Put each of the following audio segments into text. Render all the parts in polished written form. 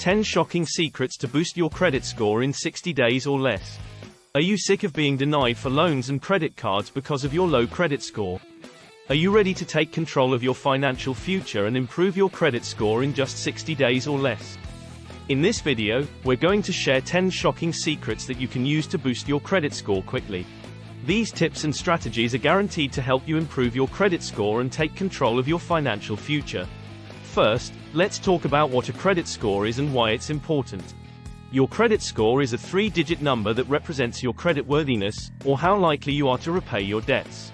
10 shocking secrets to boost your credit score in 60 days or less. Are you sick of being denied for loans and credit cards because of your low credit score? Are you ready to take control of your financial future and improve your credit score in just 60 days or less? In this video, we're going to share 10 shocking secrets that you can use to boost your credit score quickly. These tips and strategies are guaranteed to help you improve your credit score and take control of your financial future. First, let's talk about what a credit score is and why it's important. Your credit score is a 3-digit number that represents your creditworthiness, or how likely you are to repay your debts.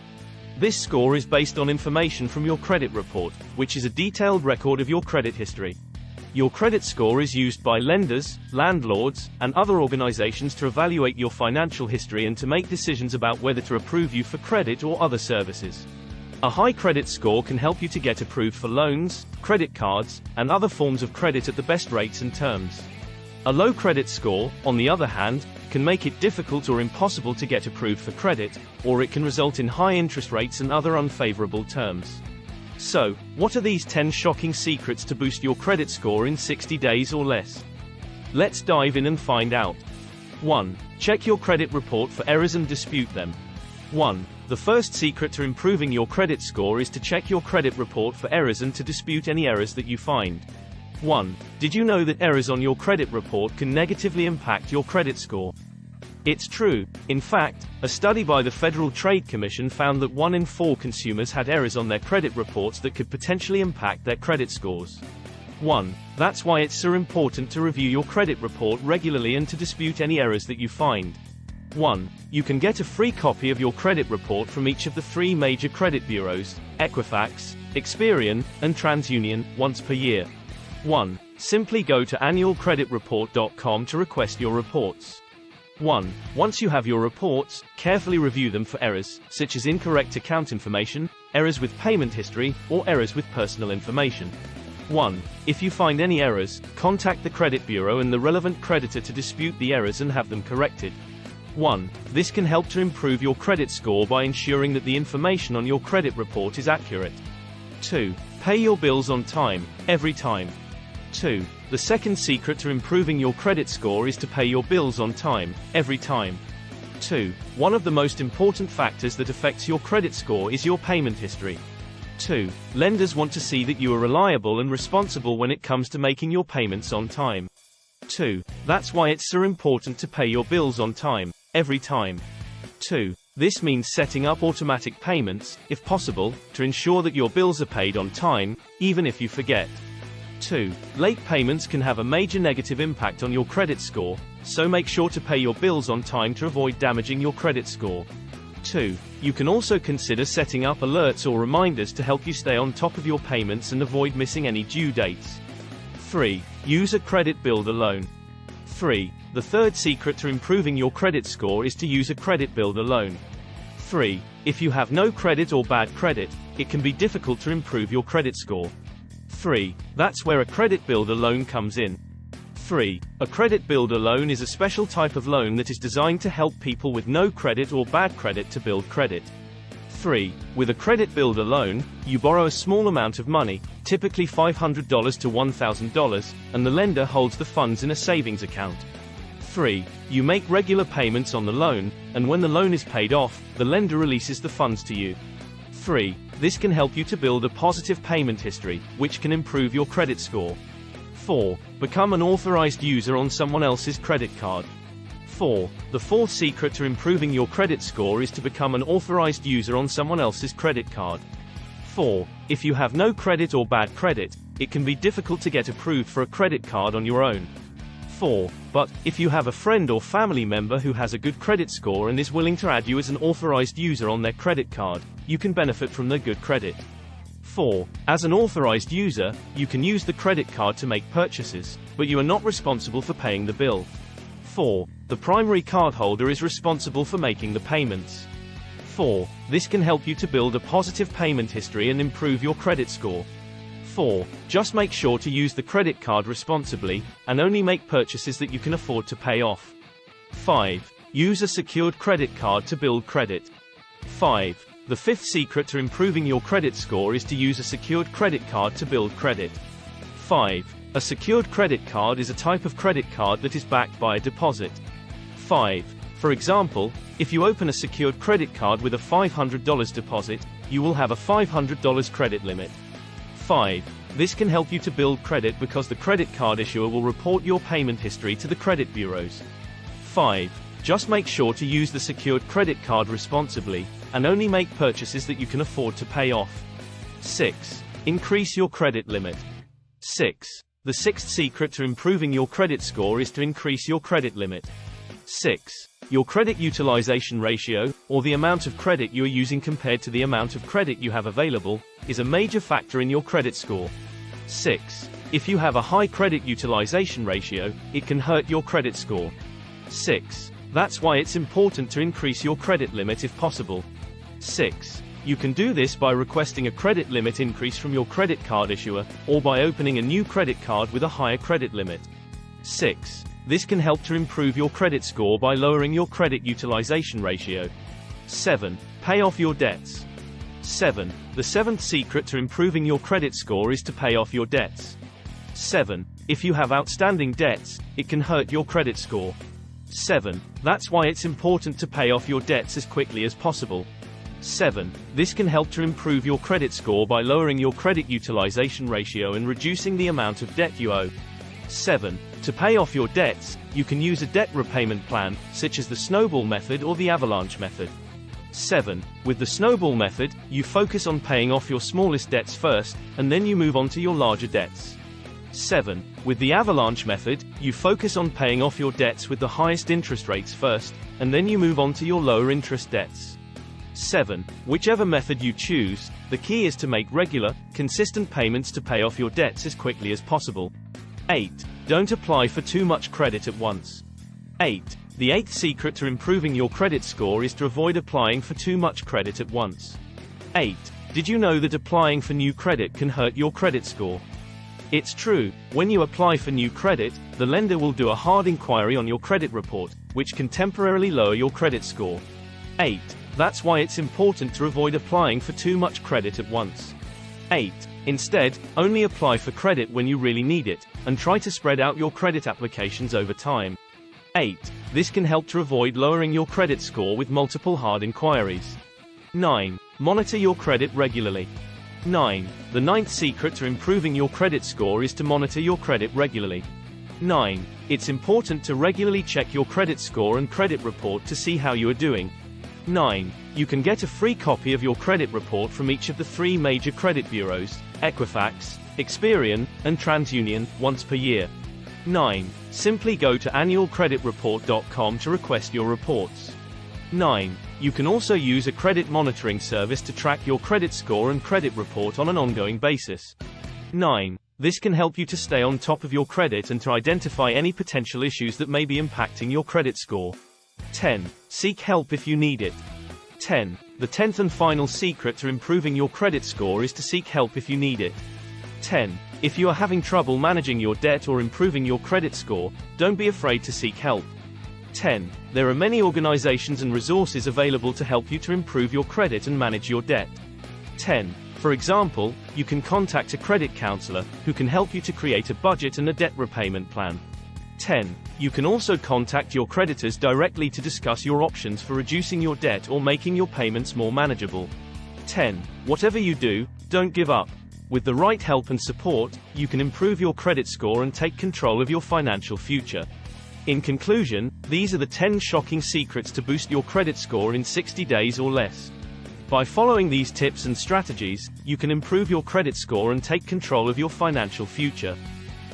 This score is based on information from your credit report, which is a detailed record of your credit history. Your credit score is used by lenders, landlords, and other organizations to evaluate your financial history and to make decisions about whether to approve you for credit or other services. A high credit score can help you to get approved for loans, credit cards, and other forms of credit at the best rates and terms. A low credit score, on the other hand, can make it difficult or impossible to get approved for credit, or it can result in high interest rates and other unfavorable terms. So, what are these 10 shocking secrets to boost your credit score in 60 days or less? Let's dive in and find out. 1. Check your credit report for errors and dispute them. 1. The first secret to improving your credit score is to check your credit report for errors and to dispute any errors that you find. 1. Did you know that errors on your credit report can negatively impact your credit score? It's true. In fact, a study by the Federal Trade Commission found that 1 in 4 consumers had errors on their credit reports that could potentially impact their credit scores. 1. That's why it's so important to review your credit report regularly and to dispute any errors that you find. 1. You can get a free copy of your credit report from each of the 3 major credit bureaus, Equifax, Experian, and TransUnion, once per year. 1. Simply go to annualcreditreport.com to request your reports. 1. Once you have your reports, carefully review them for errors, such as incorrect account information, errors with payment history, or errors with personal information. 1. If you find any errors, contact the credit bureau and the relevant creditor to dispute the errors and have them corrected. 1. This can help to improve your credit score by ensuring that the information on your credit report is accurate. 2. Pay your bills on time, every time. 2. The second secret to improving your credit score is to pay your bills on time, every time. 2. One of the most important factors that affects your credit score is your payment history. 2. Lenders want to see that you are reliable and responsible when it comes to making your payments on time. 2. That's why it's so important to pay your bills on time, every time. 2. This means setting up automatic payments, if possible, to ensure that your bills are paid on time, even if you forget. 2. Late payments can have a major negative impact on your credit score, so make sure to pay your bills on time to avoid damaging your credit score. 2. You can also consider setting up alerts or reminders to help you stay on top of your payments and avoid missing any due dates. 3. Use a credit builder loan. 3. The third secret to improving your credit score is to use a credit builder loan. 3. If you have no credit or bad credit, it can be difficult to improve your credit score. 3. That's where a credit builder loan comes in. 3. A credit builder loan is a special type of loan that is designed to help people with no credit or bad credit to build credit. 3. With a credit builder loan, you borrow a small amount of money, typically $500 to $1,000, and the lender holds the funds in a savings account. 3. You make regular payments on the loan, and when the loan is paid off, the lender releases the funds to you. 3. This can help you to build a positive payment history, which can improve your credit score. 4. Become an authorized user on someone else's credit card. 4. The fourth secret to improving your credit score is to become an authorized user on someone else's credit card. 4. If you have no credit or bad credit, it can be difficult to get approved for a credit card on your own. 4. But, if you have a friend or family member who has a good credit score and is willing to add you as an authorized user on their credit card, you can benefit from their good credit. 4. As an authorized user, you can use the credit card to make purchases, but you are not responsible for paying the bill. 4. The primary cardholder is responsible for making the payments. 4. This can help you to build a positive payment history and improve your credit score. 4. Just make sure to use the credit card responsibly, and only make purchases that you can afford to pay off. 5. Use a secured credit card to build credit. 5. The fifth secret to improving your credit score is to use a secured credit card to build credit. 5. A secured credit card is a type of credit card that is backed by a deposit. 5. For example, if you open a secured credit card with a $500 deposit, you will have a $500 credit limit. 5. This can help you to build credit because the credit card issuer will report your payment history to the credit bureaus. 5. Just make sure to use the secured credit card responsibly, and only make purchases that you can afford to pay off. 6. Increase your credit limit. 6. The sixth secret to improving your credit score is to increase your credit limit. 6. Your credit utilization ratio, or the amount of credit you are using compared to the amount of credit you have available, is a major factor in your credit score. 6. If you have a high credit utilization ratio, it can hurt your credit score. 6. That's why it's important to increase your credit limit if possible. 6. You can do this by requesting a credit limit increase from your credit card issuer, or by opening a new credit card with a higher credit limit. 6. This can help to improve your credit score by lowering your credit utilization ratio. 7. Pay off your debts. 7. The seventh secret to improving your credit score is to pay off your debts. 7. If you have outstanding debts, it can hurt your credit score. 7. That's why it's important to pay off your debts as quickly as possible. 7. This can help to improve your credit score by lowering your credit utilization ratio and reducing the amount of debt you owe. 7. To pay off your debts, you can use a debt repayment plan, such as the snowball method or the avalanche method. 7. With the snowball method, you focus on paying off your smallest debts first, and then you move on to your larger debts. 7. With the avalanche method, you focus on paying off your debts with the highest interest rates first, and then you move on to your lower interest debts. 7. Whichever method you choose, the key is to make regular, consistent payments to pay off your debts as quickly as possible. 8. Don't apply for too much credit at once. 8. The eighth secret to improving your credit score is to avoid applying for too much credit at once. 8. Did you know that applying for new credit can hurt your credit score? It's true. When you apply for new credit, the lender will do a hard inquiry on your credit report, which can temporarily lower your credit score. 8. That's why it's important to avoid applying for too much credit at once. 8. Instead, only apply for credit when you really need it, and try to spread out your credit applications over time. 8. This can help to avoid lowering your credit score with multiple hard inquiries. 9. Monitor your credit regularly. 9. The ninth secret to improving your credit score is to monitor your credit regularly. 9. It's important to regularly check your credit score and credit report to see how you are doing. 9. You can get a free copy of your credit report from each of the three major credit bureaus, Equifax, Experian, and TransUnion, once per year. 9. Simply go to annualcreditreport.com to request your reports. 9. You can also use a credit monitoring service to track your credit score and credit report on an ongoing basis. 9. This can help you to stay on top of your credit and to identify any potential issues that may be impacting your credit score. 10. Seek help if you need it. 10. The 10th and final secret to improving your credit score is to seek help if you need it. 10. If you are having trouble managing your debt or improving your credit score, don't be afraid to seek help. 10. There are many organizations and resources available to help you to improve your credit and manage your debt. 10. For example, you can contact a credit counselor, who can help you to create a budget and a debt repayment plan. 10. You can also contact your creditors directly to discuss your options for reducing your debt or making your payments more manageable. 10. Whatever you do, don't give up. With the right help and support, you can improve your credit score and take control of your financial future. In conclusion, these are the 10 shocking secrets to boost your credit score in 60 days or less. By following these tips and strategies, you can improve your credit score and take control of your financial future.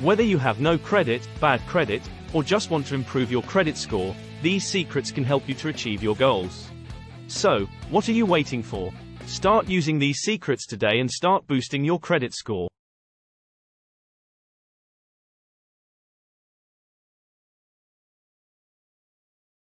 Whether you have no credit, bad credit, or just want to improve your credit score, these secrets can help you to achieve your goals. So, what are you waiting for? Start using these secrets today and start boosting your credit score.